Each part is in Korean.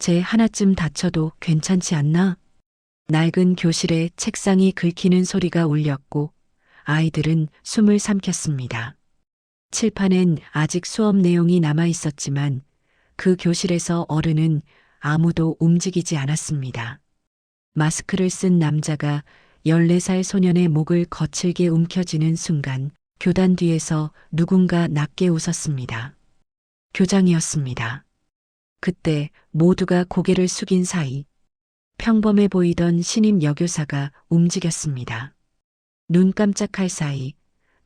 쟤 하나쯤 다쳐도 괜찮지 않나? 낡은 교실에 책상이 긁히는 소리가 울렸고 아이들은 숨을 삼켰습니다. 칠판엔 아직 수업 내용이 남아 있었지만 그 교실에서 어른은 아무도 움직이지 않았습니다. 마스크를 쓴 남자가 14살 소년의 목을 거칠게 움켜쥐는 순간 교단 뒤에서 누군가 낮게 웃었습니다. 교장이었습니다. 그때 모두가 고개를 숙인 사이 평범해 보이던 신임 여교사가 움직였습니다. 눈 깜짝할 사이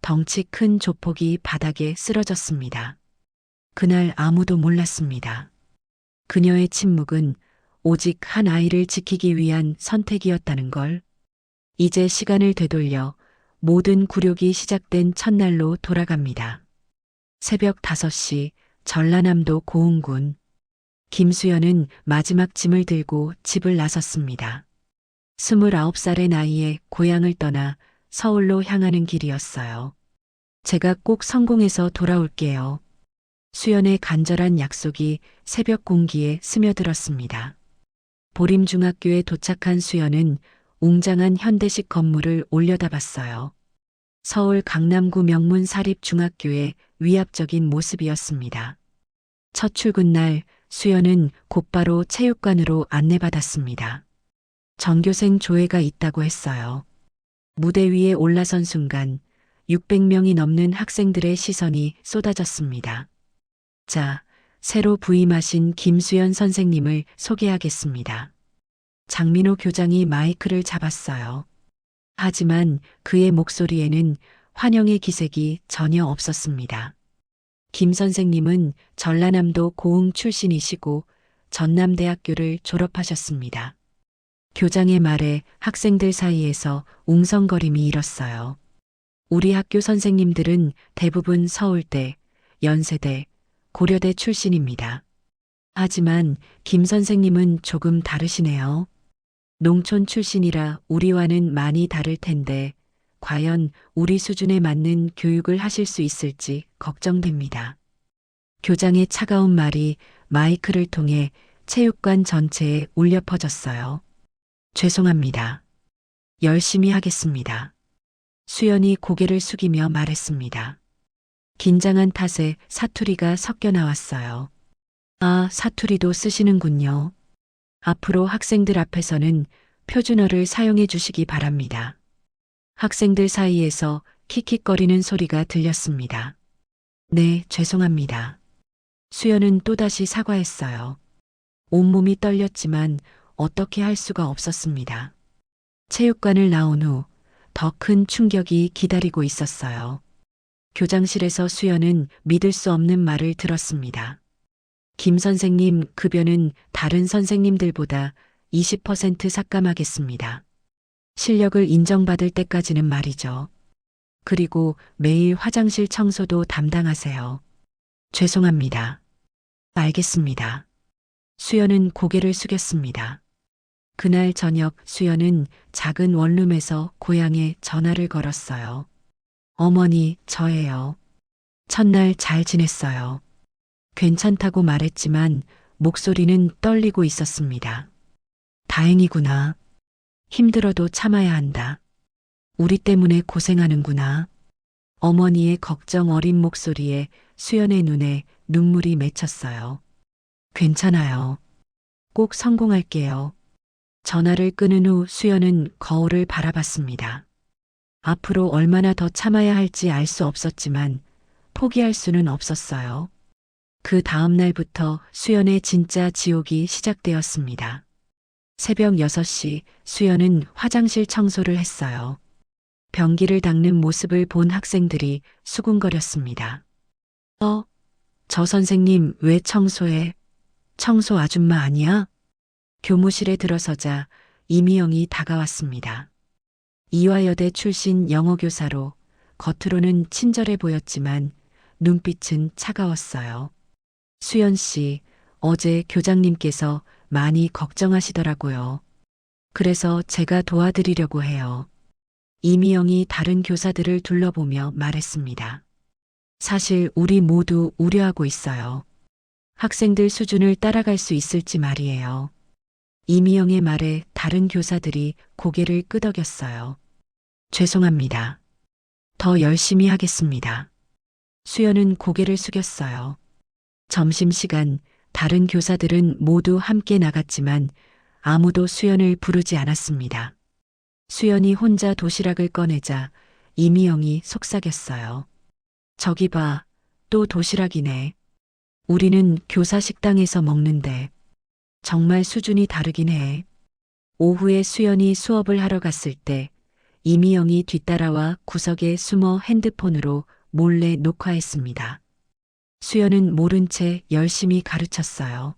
덩치 큰 조폭이 바닥에 쓰러졌습니다. 그날 아무도 몰랐습니다. 그녀의 침묵은 오직 한 아이를 지키기 위한 선택이었다는 걸. 이제 시간을 되돌려 모든 굴욕이 시작된 첫날로 돌아갑니다. 새벽 5시 전라남도 고흥군. 김수연은 마지막 짐을 들고 집을 나섰습니다. 29살의 나이에 고향을 떠나 서울로 향하는 길이었어요. 제가 꼭 성공해서 돌아올게요. 수연의 간절한 약속이 새벽 공기에 스며들었습니다. 보림중학교에 도착한 수연은 웅장한 현대식 건물을 올려다봤어요. 서울 강남구 명문 사립중학교의 위압적인 모습이었습니다. 첫 출근 날 수연은 곧바로 체육관으로 안내받았습니다. 전교생 조회가 있다고 했어요. 무대 위에 올라선 순간 600명이 넘는 학생들의 시선이 쏟아졌습니다. 자, 새로 부임하신 김수연 선생님을 소개하겠습니다. 장민호 교장이 마이크를 잡았어요. 하지만 그의 목소리에는 환영의 기색이 전혀 없었습니다. 김 선생님은 전라남도 고흥 출신이시고 전남대학교를 졸업하셨습니다. 교장의 말에 학생들 사이에서 웅성거림이 일었어요. 우리 학교 선생님들은 대부분 서울대, 연세대, 고려대 출신입니다. 하지만 김 선생님은 조금 다르시네요. 농촌 출신이라 우리와는 많이 다를 텐데 과연 우리 수준에 맞는 교육을 하실 수 있을지 걱정됩니다. 교장의 차가운 말이 마이크를 통해 체육관 전체에 울려 퍼졌어요. 죄송합니다. 열심히 하겠습니다. 수연이 고개를 숙이며 말했습니다. 긴장한 탓에 사투리가 섞여 나왔어요. 아, 사투리도 쓰시는군요. 앞으로 학생들 앞에서는 표준어를 사용해 주시기 바랍니다. 학생들 사이에서 킥킥거리는 소리가 들렸습니다. 네, 죄송합니다. 수연은 또다시 사과했어요. 온몸이 떨렸지만 어떻게 할 수가 없었습니다. 체육관을 나온 후 더 큰 충격이 기다리고 있었어요. 교장실에서 수연은 믿을 수 없는 말을 들었습니다. 김 선생님 급여는 다른 선생님들보다 20% 삭감하겠습니다. 실력을 인정받을 때까지는 말이죠. 그리고 매일 화장실 청소도 담당하세요. 죄송합니다. 알겠습니다. 수연은 고개를 숙였습니다. 그날 저녁 수연은 작은 원룸에서 고향에 전화를 걸었어요. 어머니, 저예요. 첫날 잘 지냈어요. 괜찮다고 말했지만 목소리는 떨리고 있었습니다. 다행이구나. 힘들어도 참아야 한다. 우리 때문에 고생하는구나. 어머니의 걱정 어린 목소리에 수연의 눈에 눈물이 맺혔어요. 괜찮아요. 꼭 성공할게요. 전화를 끊은 후 수연은 거울을 바라봤습니다. 앞으로 얼마나 더 참아야 할지 알 수 없었지만 포기할 수는 없었어요. 그 다음 날부터 수연의 진짜 지옥이 시작되었습니다. 새벽 6시 수연은 화장실 청소를 했어요. 변기를 닦는 모습을 본 학생들이 수군거렸습니다. 저 선생님 왜 청소해? 청소 아줌마 아니야? 교무실에 들어서자 이미영이 다가왔습니다. 이화여대 출신 영어교사로 겉으로는 친절해 보였지만 눈빛은 차가웠어요. 수연 씨, 어제 교장님께서 많이 걱정하시더라고요. 그래서 제가 도와드리려고 해요. 이미영이 다른 교사들을 둘러보며 말했습니다. 사실 우리 모두 우려하고 있어요. 학생들 수준을 따라갈 수 있을지 말이에요. 이미영의 말에 다른 교사들이 고개를 끄덕였어요. 죄송합니다. 더 열심히 하겠습니다. 수연은 고개를 숙였어요. 점심시간 다른 교사들은 모두 함께 나갔지만 아무도 수연을 부르지 않았습니다. 수연이 혼자 도시락을 꺼내자 이미영이 속삭였어요. 저기 봐, 또 도시락이네. 우리는 교사 식당에서 먹는데 정말 수준이 다르긴 해. 오후에 수연이 수업을 하러 갔을 때 이미영이 뒤따라와 구석에 숨어 핸드폰으로 몰래 녹화했습니다. 수연은 모른 채 열심히 가르쳤어요.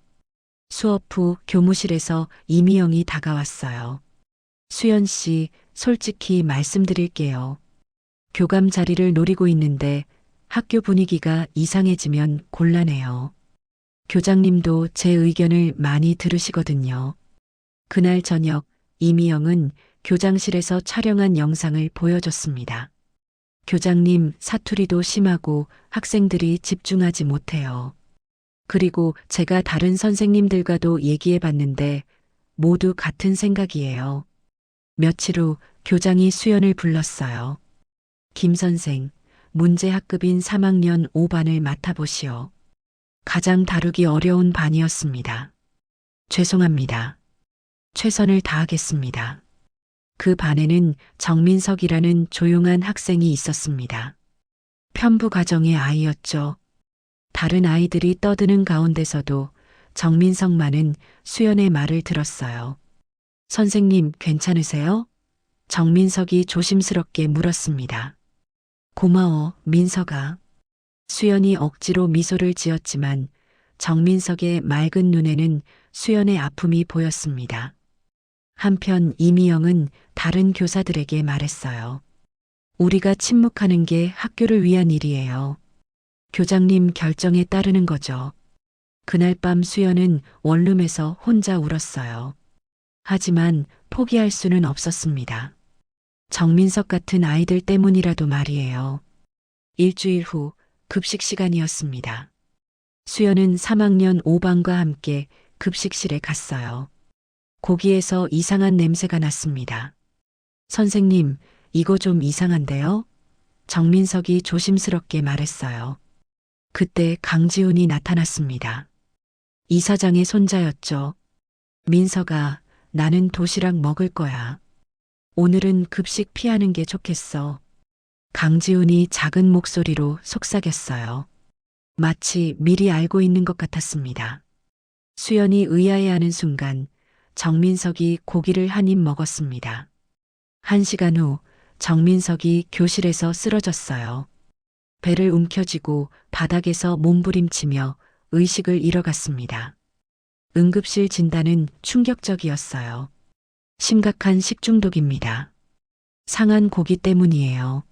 수업 후 교무실에서 이미영이 다가왔어요. 수연 씨, 솔직히 말씀드릴게요. 교감 자리를 노리고 있는데 학교 분위기가 이상해지면 곤란해요. 교장님도 제 의견을 많이 들으시거든요. 그날 저녁 이미영은 교장실에서 촬영한 영상을 보여줬습니다. 교장님, 사투리도 심하고 학생들이 집중하지 못해요. 그리고 제가 다른 선생님들과도 얘기해 봤는데 모두 같은 생각이에요. 며칠 후 교장이 수연을 불렀어요. 김 선생, 문제 학급인 3학년 5반을 맡아보시오. 가장 다루기 어려운 반이었습니다. 죄송합니다. 최선을 다하겠습니다. 그 반에는 정민석이라는 조용한 학생이 있었습니다. 편부 가정의 아이였죠. 다른 아이들이 떠드는 가운데서도 정민석만은 수연의 말을 들었어요. 선생님, 괜찮으세요? 정민석이 조심스럽게 물었습니다. 고마워, 민석아. 수연이 억지로 미소를 지었지만 정민석의 맑은 눈에는 수연의 아픔이 보였습니다. 한편 이미영은 다른 교사들에게 말했어요. 우리가 침묵하는 게 학교를 위한 일이에요. 교장님 결정에 따르는 거죠. 그날 밤 수연은 원룸에서 혼자 울었어요. 하지만 포기할 수는 없었습니다. 정민석 같은 아이들 때문이라도 말이에요. 일주일 후 급식 시간이었습니다. 수연은 3학년 5반과 함께 급식실에 갔어요. 고기에서 이상한 냄새가 났습니다. 선생님, 이거 좀 이상한데요? 정민석이 조심스럽게 말했어요. 그때 강지훈이 나타났습니다. 이사장의 손자였죠. 민석아, 나는 도시락 먹을 거야. 오늘은 급식 피하는 게 좋겠어. 강지훈이 작은 목소리로 속삭였어요. 마치 미리 알고 있는 것 같았습니다. 수연이 의아해하는 순간 정민석이 고기를 한 입 먹었습니다. 1시간 후 정민석이 교실에서 쓰러졌어요. 배를 움켜쥐고 바닥에서 몸부림치며 의식을 잃어갔습니다. 응급실 진단은 충격적이었어요. 심각한 식중독입니다. 상한 고기 때문이에요.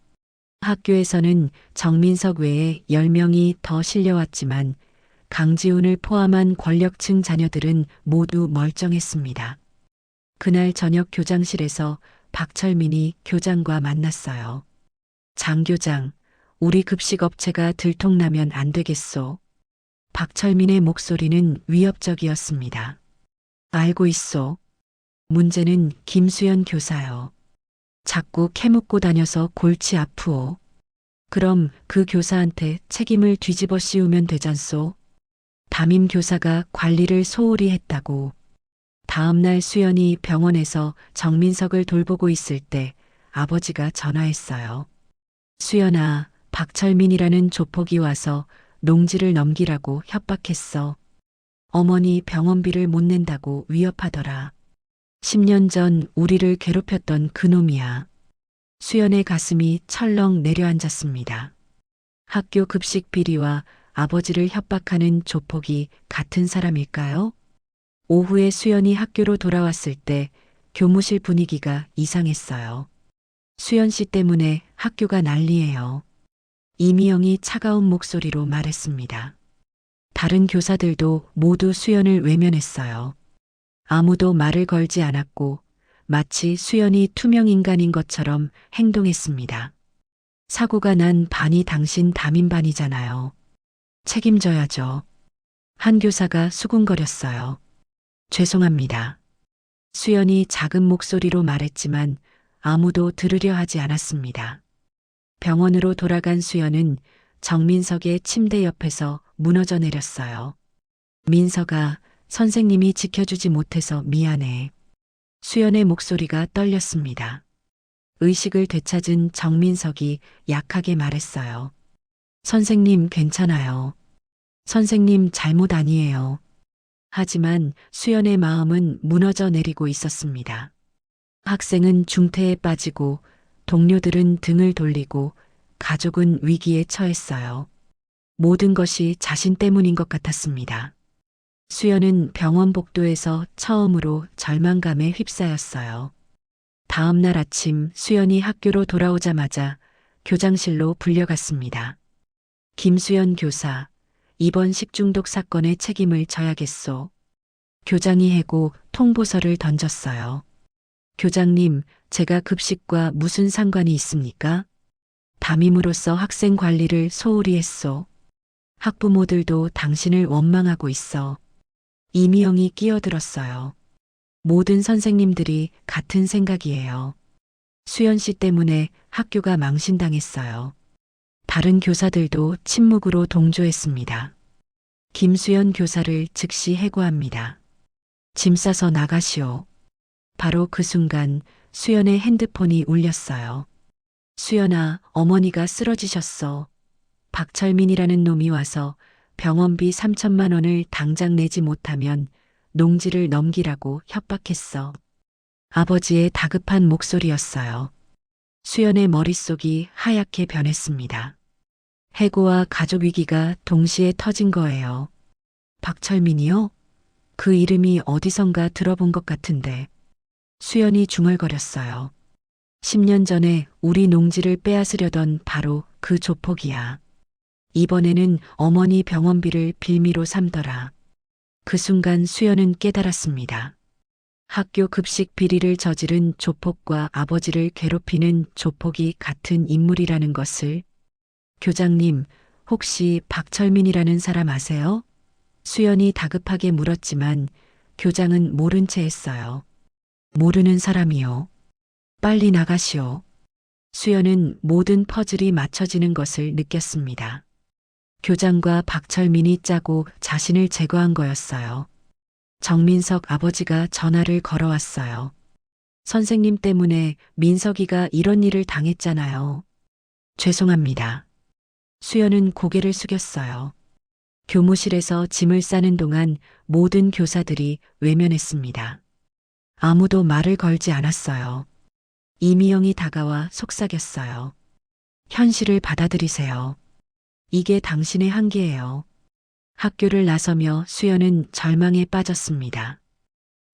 학교에서는 정민석 외에 10명이 더 실려왔지만 강지훈을 포함한 권력층 자녀들은 모두 멀쩡했습니다. 그날 저녁 교장실에서 박철민이 교장과 만났어요. 장 교장, 우리 급식 업체가 들통나면 안 되겠소. 박철민의 목소리는 위협적이었습니다. 알고 있소. 문제는 김수연 교사요. 자꾸 캐묻고 다녀서 골치 아프오. 그럼 그 교사한테 책임을 뒤집어 씌우면 되잖소. 담임 교사가 관리를 소홀히 했다고. 다음 날 수연이 병원에서 정민석을 돌보고 있을 때 아버지가 전화했어요. 수연아, 박철민이라는 조폭이 와서 농지를 넘기라고 협박했어. 어머니 병원비를 못 낸다고 위협하더라. 10년 전 우리를 괴롭혔던 그놈이야. 수연의 가슴이 철렁 내려앉았습니다. 학교 급식 비리와 아버지를 협박하는 조폭이 같은 사람일까요? 오후에 수연이 학교로 돌아왔을 때 교무실 분위기가 이상했어요. 수연 씨 때문에 학교가 난리예요. 이미영이 차가운 목소리로 말했습니다. 다른 교사들도 모두 수연을 외면했어요. 아무도 말을 걸지 않았고 마치 수연이 투명 인간인 것처럼 행동했습니다. 사고가 난 반이 당신 담임반이잖아요. 책임져야죠. 한 교사가 수군거렸어요. 죄송합니다. 수연이 작은 목소리로 말했지만 아무도 들으려 하지 않았습니다. 병원으로 돌아간 수연은 정민석의 침대 옆에서 무너져 내렸어요. 민석아, 선생님이 지켜주지 못해서 미안해. 수연의 목소리가 떨렸습니다. 의식을 되찾은 정민석이 약하게 말했어요. 선생님 괜찮아요. 선생님 잘못 아니에요. 하지만 수연의 마음은 무너져 내리고 있었습니다. 학생은 중태에 빠지고 동료들은 등을 돌리고 가족은 위기에 처했어요. 모든 것이 자신 때문인 것 같았습니다. 수연은 병원 복도에서 처음으로 절망감에 휩싸였어요. 다음 날 아침 수연이 학교로 돌아오자마자 교장실로 불려갔습니다. 김수연 교사, 이번 식중독 사건의 책임을 져야겠소. 교장이 해고 통보서를 던졌어요. 교장님, 제가 급식과 무슨 상관이 있습니까? 담임으로서 학생 관리를 소홀히 했소. 학부모들도 당신을 원망하고 있어. 이미영이 끼어들었어요. 모든 선생님들이 같은 생각이에요. 수연 씨 때문에 학교가 망신당했어요. 다른 교사들도 침묵으로 동조했습니다. 김수연 교사를 즉시 해고합니다. 짐 싸서 나가시오. 바로 그 순간 수연의 핸드폰이 울렸어요. 수연아, 어머니가 쓰러지셨어. 박철민이라는 놈이 와서 병원비 3천만 원을 당장 내지 못하면 농지를 넘기라고 협박했어. 아버지의 다급한 목소리였어요. 수연의 머릿속이 하얗게 변했습니다. 해고와 가족 위기가 동시에 터진 거예요. 박철민이요? 그 이름이 어디선가 들어본 것 같은데. 수연이 중얼거렸어요. 10년 전에 우리 농지를 빼앗으려던 바로 그 조폭이야. 이번에는 어머니 병원비를 빌미로 삼더라. 그 순간 수연은 깨달았습니다. 학교 급식 비리를 저지른 조폭과 아버지를 괴롭히는 조폭이 같은 인물이라는 것을. 교장님, 혹시 박철민이라는 사람 아세요? 수연이 다급하게 물었지만 교장은 모른 채 했어요. 모르는 사람이요. 빨리 나가시오. 수연은 모든 퍼즐이 맞춰지는 것을 느꼈습니다. 교장과 박철민이 짜고 자신을 제거한 거였어요. 정민석 아버지가 전화를 걸어왔어요. 선생님 때문에 민석이가 이런 일을 당했잖아요. 죄송합니다. 수연은 고개를 숙였어요. 교무실에서 짐을 싸는 동안 모든 교사들이 외면했습니다. 아무도 말을 걸지 않았어요. 이미영이 다가와 속삭였어요. 현실을 받아들이세요. 이게 당신의 한계예요. 학교를 나서며 수연은 절망에 빠졌습니다.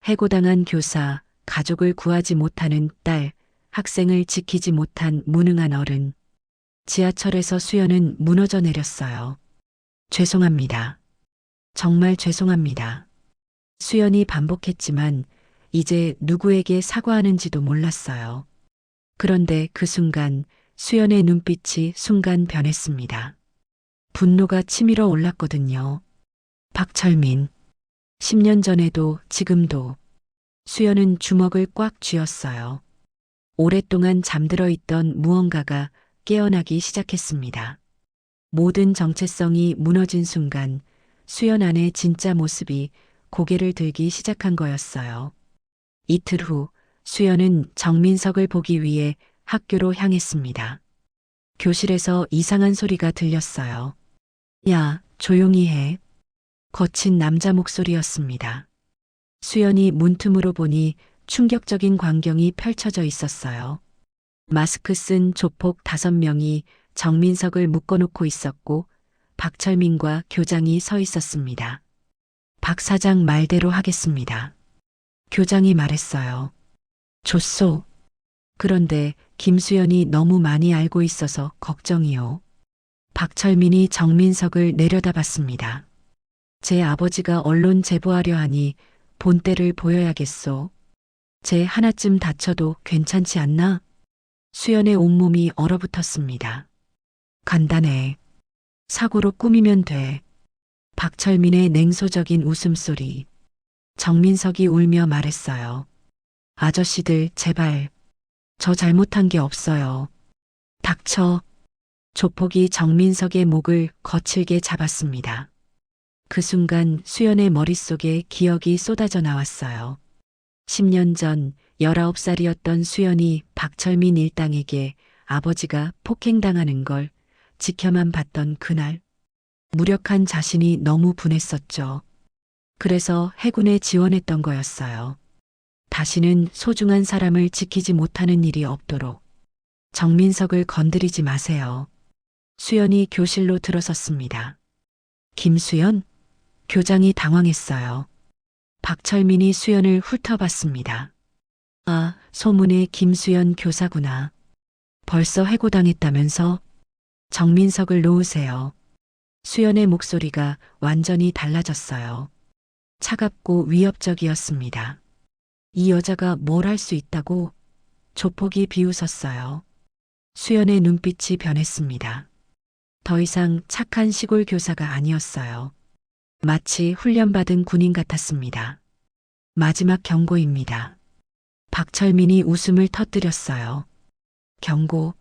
해고당한 교사, 가족을 구하지 못하는 딸, 학생을 지키지 못한 무능한 어른. 지하철에서 수연은 무너져 내렸어요. 죄송합니다. 정말 죄송합니다. 수연이 반복했지만 이제 누구에게 사과하는지도 몰랐어요. 그런데 그 순간 수연의 눈빛이 순간 변했습니다. 분노가 치밀어 올랐거든요. 박철민. 10년 전에도 지금도. 수연은 주먹을 꽉 쥐었어요. 오랫동안 잠들어 있던 무언가가 깨어나기 시작했습니다. 모든 정체성이 무너진 순간 수연 안의 진짜 모습이 고개를 들기 시작한 거였어요. 이틀 후 수연은 정민석을 보기 위해 학교로 향했습니다. 교실에서 이상한 소리가 들렸어요. 야, 조용히 해. 거친 남자 목소리였습니다. 수연이 문틈으로 보니 충격적인 광경이 펼쳐져 있었어요. 마스크 쓴 조폭 5명이 정민석을 묶어놓고 있었고 박철민과 교장이 서 있었습니다. 박 사장 말대로 하겠습니다. 교장이 말했어요. 좋소. 그런데 김수연이 너무 많이 알고 있어서 걱정이요. 박철민이 정민석을 내려다봤습니다. 제 아버지가 언론 제보하려 하니 본때를 보여야겠소. 제 하나쯤 다쳐도 괜찮지 않나? 수연의 온몸이 얼어붙었습니다. 간단해. 사고로 꾸미면 돼. 박철민의 냉소적인 웃음소리. 정민석이 울며 말했어요. 아저씨들, 제발. 저 잘못한 게 없어요. 닥쳐. 조폭이 정민석의 목을 거칠게 잡았습니다. 그 순간 수연의 머릿속에 기억이 쏟아져 나왔어요. 10년 전 19살이었던 수연이 박철민 일당에게 아버지가 폭행당하는 걸 지켜만 봤던 그날. 무력한 자신이 너무 분했었죠. 그래서 해군에 지원했던 거였어요. 다시는 소중한 사람을 지키지 못하는 일이 없도록. 정민석을 건드리지 마세요. 수연이 교실로 들어섰습니다. 김수연? 교장이 당황했어요. 박철민이 수연을 훑어봤습니다. 아, 소문의 김수연 교사구나. 벌써 해고당했다면서? 정민석을 놓으세요. 수연의 목소리가 완전히 달라졌어요. 차갑고 위협적이었습니다. 이 여자가 뭘 할 수 있다고? 조폭이 비웃었어요. 수연의 눈빛이 변했습니다. 더 이상 착한 시골 교사가 아니었어요. 마치 훈련받은 군인 같았습니다. 마지막 경고입니다. 박철민이 웃음을 터뜨렸어요. 경고?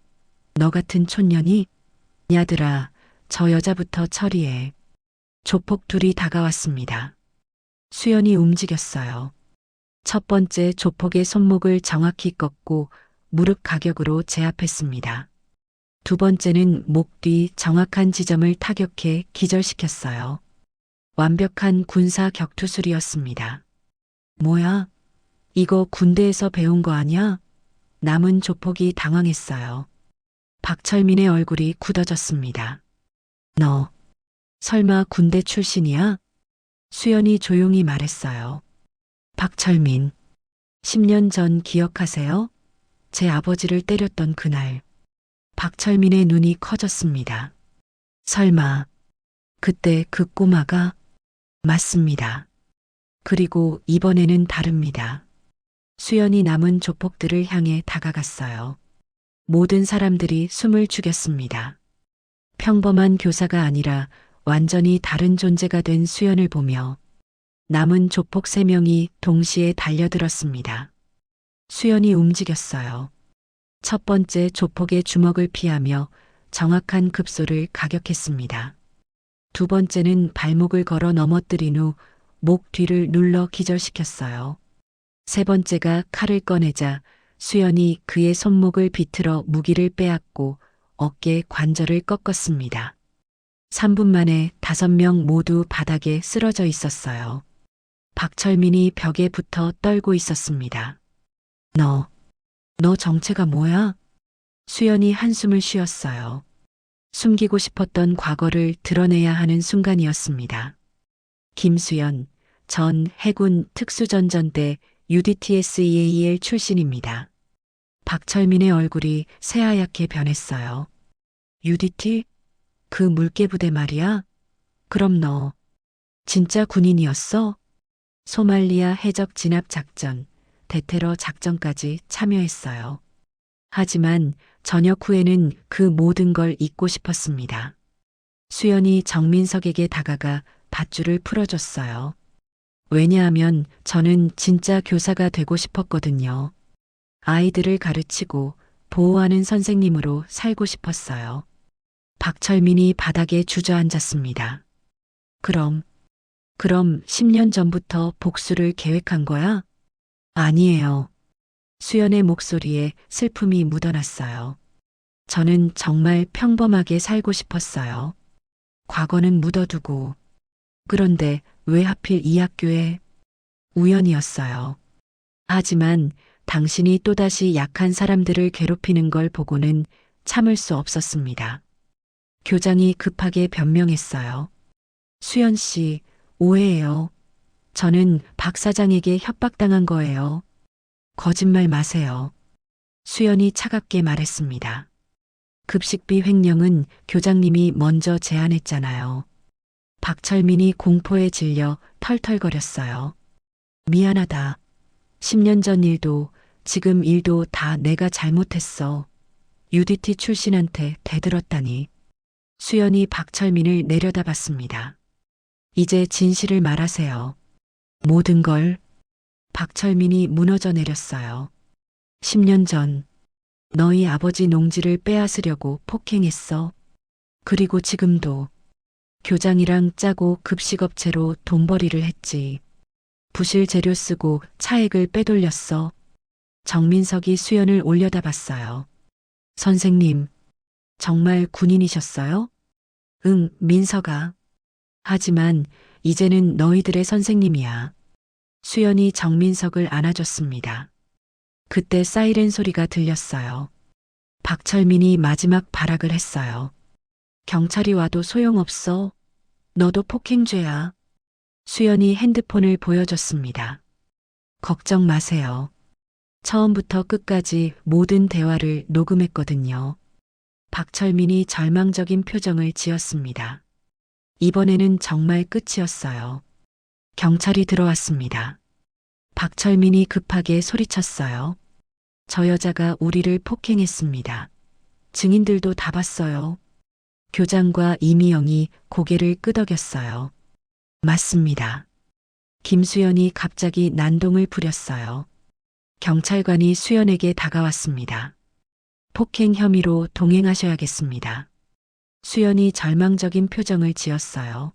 너 같은 촌년이? 야들아, 저 여자부터 처리해. 조폭 둘이 다가왔습니다. 수연이 움직였어요. 첫 번째 조폭의 손목을 정확히 꺾고 무릎 가격으로 제압했습니다. 두 번째는 목 뒤 정확한 지점을 타격해 기절시켰어요. 완벽한 군사 격투술이었습니다. 뭐야? 이거 군대에서 배운 거 아니야? 남은 조폭이 당황했어요. 박철민의 얼굴이 굳어졌습니다. 너, 설마 군대 출신이야? 수연이 조용히 말했어요. 박철민, 10년 전 기억하세요? 제 아버지를 때렸던 그날. 박철민의 눈이 커졌습니다. 설마, 그때 그 꼬마가? 맞습니다. 그리고 이번에는 다릅니다. 수연이 남은 조폭들을 향해 다가갔어요. 모든 사람들이 숨을 죽였습니다. 평범한 교사가 아니라 완전히 다른 존재가 된 수연을 보며 남은 조폭 3명이 동시에 달려들었습니다. 수연이 움직였어요. 첫 번째 조폭의 주먹을 피하며 정확한 급소를 가격했습니다. 두 번째는 발목을 걸어 넘어뜨린 후 목 뒤를 눌러 기절시켰어요. 세 번째가 칼을 꺼내자 수연이 그의 손목을 비틀어 무기를 빼앗고 어깨 관절을 꺾었습니다. 3분 만에 5명 모두 바닥에 쓰러져 있었어요. 박철민이 벽에 붙어 떨고 있었습니다. 너 정체가 뭐야? 수연이 한숨을 쉬었어요. 숨기고 싶었던 과거를 드러내야 하는 순간이었습니다. 김수연, 전 해군 특수전전대 UDTSEAL 출신입니다. 박철민의 얼굴이 새하얗게 변했어요. UDT? 그 물개부대 말이야? 그럼 너 진짜 군인이었어? 소말리아 해적 진압 작전, 대테러 작전까지 참여했어요. 하지만 전역 후에는 그 모든 걸 잊고 싶었습니다. 수연이 정민석에게 다가가 밧줄을 풀어줬어요. 왜냐하면 저는 진짜 교사가 되고 싶었거든요. 아이들을 가르치고 보호하는 선생님으로 살고 싶었어요. 박철민이 바닥에 주저앉았습니다. 그럼 10년 전부터 복수를 계획한 거야? 아니에요. 수연의 목소리에 슬픔이 묻어났어요. 저는 정말 평범하게 살고 싶었어요. 과거는 묻어두고. 그런데 왜 하필 이 학교에? 우연이었어요. 하지만 당신이 또다시 약한 사람들을 괴롭히는 걸 보고는 참을 수 없었습니다. 교장이 급하게 변명했어요. 수연 씨, 오해예요. 저는 박 사장에게 협박당한 거예요. 거짓말 마세요. 수연이 차갑게 말했습니다. 급식비 횡령은 교장님이 먼저 제안했잖아요. 박철민이 공포에 질려 털털거렸어요. 미안하다. 10년 전 일도 지금 일도 다 내가 잘못했어. UDT 출신한테 대들었다니. 수연이 박철민을 내려다봤습니다. 이제 진실을 말하세요. 모든 걸. 박철민이 무너져 내렸어요. 10년 전 너희 아버지 농지를 빼앗으려고 폭행했어. 그리고 지금도 교장이랑 짜고 급식업체로 돈벌이를 했지. 부실 재료 쓰고 차액을 빼돌렸어. 정민석이 수연을 올려다봤어요. 선생님, 정말 군인이셨어요? 응, 민석아. 하지만 이제는 너희들의 선생님이야. 수연이 정민석을 안아줬습니다. 그때 사이렌 소리가 들렸어요. 박철민이 마지막 발악을 했어요. 경찰이 와도 소용없어. 너도 폭행죄야. 수연이 핸드폰을 보여줬습니다. 걱정 마세요. 처음부터 끝까지 모든 대화를 녹음했거든요. 박철민이 절망적인 표정을 지었습니다. 이번에는 정말 끝이었어요. 경찰이 들어왔습니다. 박철민이 급하게 소리쳤어요. 저 여자가 우리를 폭행했습니다. 증인들도 다 봤어요. 교장과 이미영이 고개를 끄덕였어요. 맞습니다. 김수연이 갑자기 난동을 부렸어요. 경찰관이 수연에게 다가왔습니다. 폭행 혐의로 동행하셔야겠습니다. 수연이 절망적인 표정을 지었어요.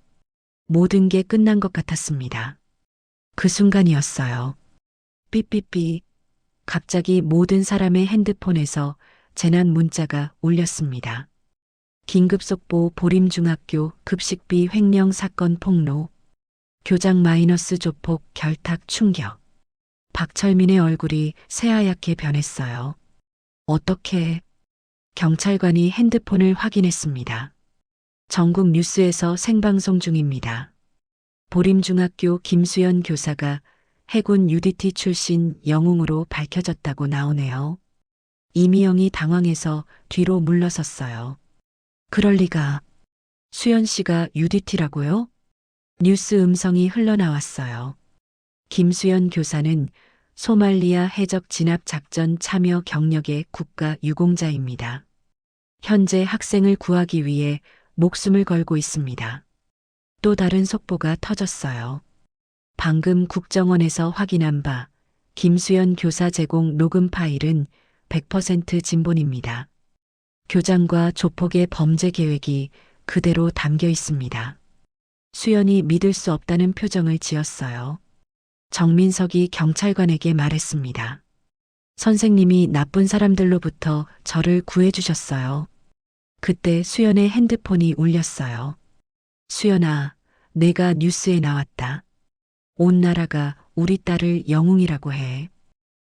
모든 게 끝난 것 같았습니다. 그 순간이었어요. 삐삐삐. 갑자기 모든 사람의 핸드폰에서 재난 문자가 울렸습니다. 긴급 속보 보림중학교 급식비 횡령 사건 폭로. 교장 마이너스 조폭 결탁 충격. 박철민의 얼굴이 새하얗게 변했어요. 어떻게? 경찰관이 핸드폰을 확인했습니다. 전국 뉴스에서 생방송 중입니다. 보림중학교 김수연 교사가 해군 UDT 출신 영웅으로 밝혀졌다고 나오네요. 이미영이 당황해서 뒤로 물러섰어요. 그럴 리가. 수연 씨가 UDT라고요? 뉴스 음성이 흘러나왔어요. 김수연 교사는 소말리아 해적 진압 작전 참여 경력의 국가 유공자입니다. 현재 학생을 구하기 위해 목숨을 걸고 있습니다. 또 다른 속보가 터졌어요. 방금 국정원에서 확인한 바 김수연 교사 제공 녹음 파일은 100% 진본입니다. 교장과 조폭의 범죄 계획이 그대로 담겨 있습니다. 수연이 믿을 수 없다는 표정을 지었어요. 정민석이 경찰관에게 말했습니다. 선생님이 나쁜 사람들로부터 저를 구해주셨어요. 그때 수연의 핸드폰이 울렸어요. 수연아, 내가 뉴스에 나왔다. 온 나라가 우리 딸을 영웅이라고 해.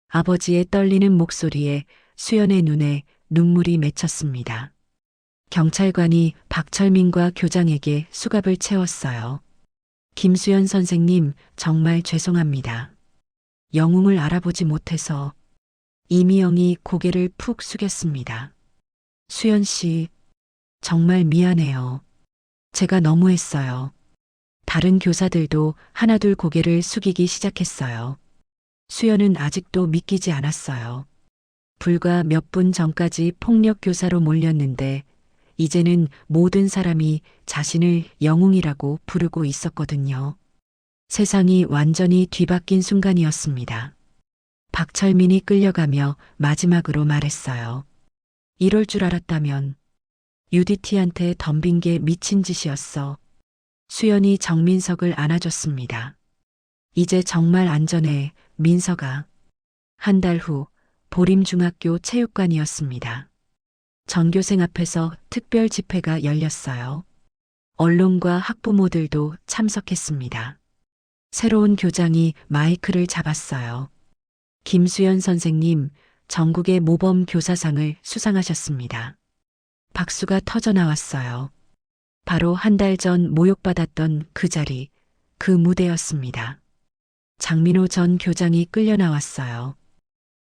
아버지의 떨리는 목소리에 수연의 눈에 눈물이 맺혔습니다. 경찰관이 박철민과 교장에게 수갑을 채웠어요. 김수연 선생님, 정말 죄송합니다. 영웅을 알아보지 못해서. 이미영이 고개를 푹 숙였습니다. 수연 씨, 정말 미안해요. 제가 너무했어요. 다른 교사들도 하나둘 고개를 숙이기 시작했어요. 수연은 아직도 믿기지 않았어요. 불과 몇 분 전까지 폭력 교사로 몰렸는데 이제는 모든 사람이 자신을 영웅이라고 부르고 있었거든요. 세상이 완전히 뒤바뀐 순간이었습니다. 박철민이 끌려가며 마지막으로 말했어요. 이럴 줄 알았다면 UDT한테 덤빈 게 미친 짓이었어. 수연이 정민석을 안아줬습니다. 이제 정말 안전해, 민석아. 한 달 후 보림중학교 체육관이었습니다. 전교생 앞에서 특별 집회가 열렸어요. 언론과 학부모들도 참석했습니다. 새로운 교장이 마이크를 잡았어요. 김수연 선생님, 전국의 모범 교사상을 수상하셨습니다. 박수가 터져 나왔어요. 바로 한 달 전 모욕받았던 그 자리, 그 무대였습니다. 장민호 전 교장이 끌려 나왔어요.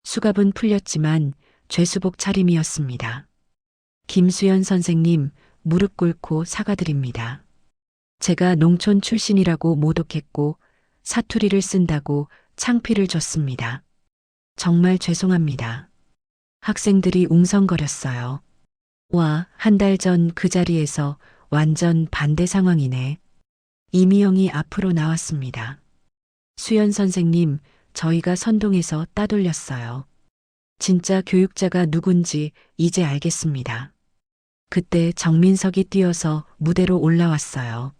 수갑은 풀렸지만 죄수복 차림이었습니다. 김수연 선생님, 무릎 꿇고 사과드립니다. 제가 농촌 출신이라고 모독했고 사투리를 쓴다고 창피를 줬습니다. 정말 죄송합니다. 학생들이 웅성거렸어요. 와, 한 달 전 그 자리에서 완전 반대 상황이네. 이미영이 앞으로 나왔습니다. 수연 선생님, 저희가 선동해서 따돌렸어요. 진짜 교육자가 누군지 이제 알겠습니다. 그때 정민석이 뛰어서 무대로 올라왔어요.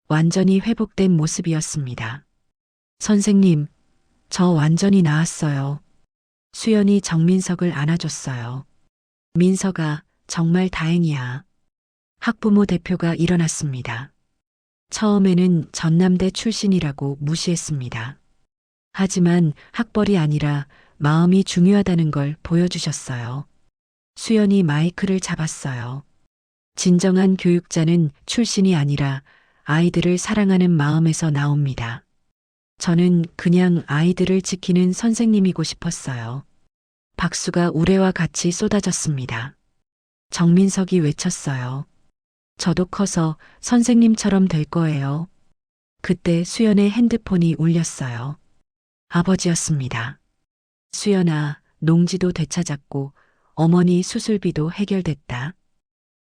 완전히 회복된 모습이었습니다. 선생님, 저 완전히 나았어요. 수연이 정민석을 안아줬어요. 민석아, 정말 다행이야. 학부모 대표가 일어났습니다. 처음에는 전남대 출신이라고 무시했습니다. 하지만 학벌이 아니라 마음이 중요하다는 걸 보여주셨어요. 수연이 마이크를 잡았어요. 진정한 교육자는 출신이 아니라 아이들을 사랑하는 마음에서 나옵니다. 저는 그냥 아이들을 지키는 선생님이고 싶었어요. 박수가 우레와 같이 쏟아졌습니다. 정민석이 외쳤어요. 저도 커서 선생님처럼 될 거예요. 그때 수연의 핸드폰이 울렸어요. 아버지였습니다. 수연아, 농지도 되찾았고 어머니 수술비도 해결됐다.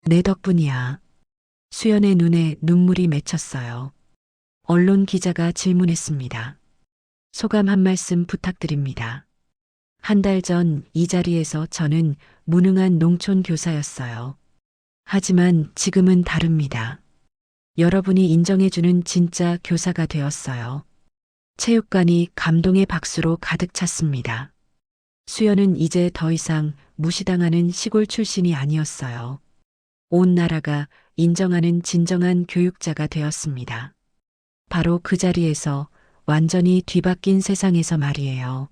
내 덕분이야. 수연의 눈에 눈물이 맺혔어요. 언론 기자가 질문했습니다. 소감 한 말씀 부탁드립니다. 한 달 전 이 자리에서 저는 무능한 농촌 교사였어요. 하지만 지금은 다릅니다. 여러분이 인정해주는 진짜 교사가 되었어요. 체육관이 감동의 박수로 가득 찼습니다. 수연은 이제 더 이상 무시당하는 시골 출신이 아니었어요. 온 나라가 인정하는 진정한 교육자가 되었습니다. 바로 그 자리에서 완전히 뒤바뀐 세상에서 말이에요.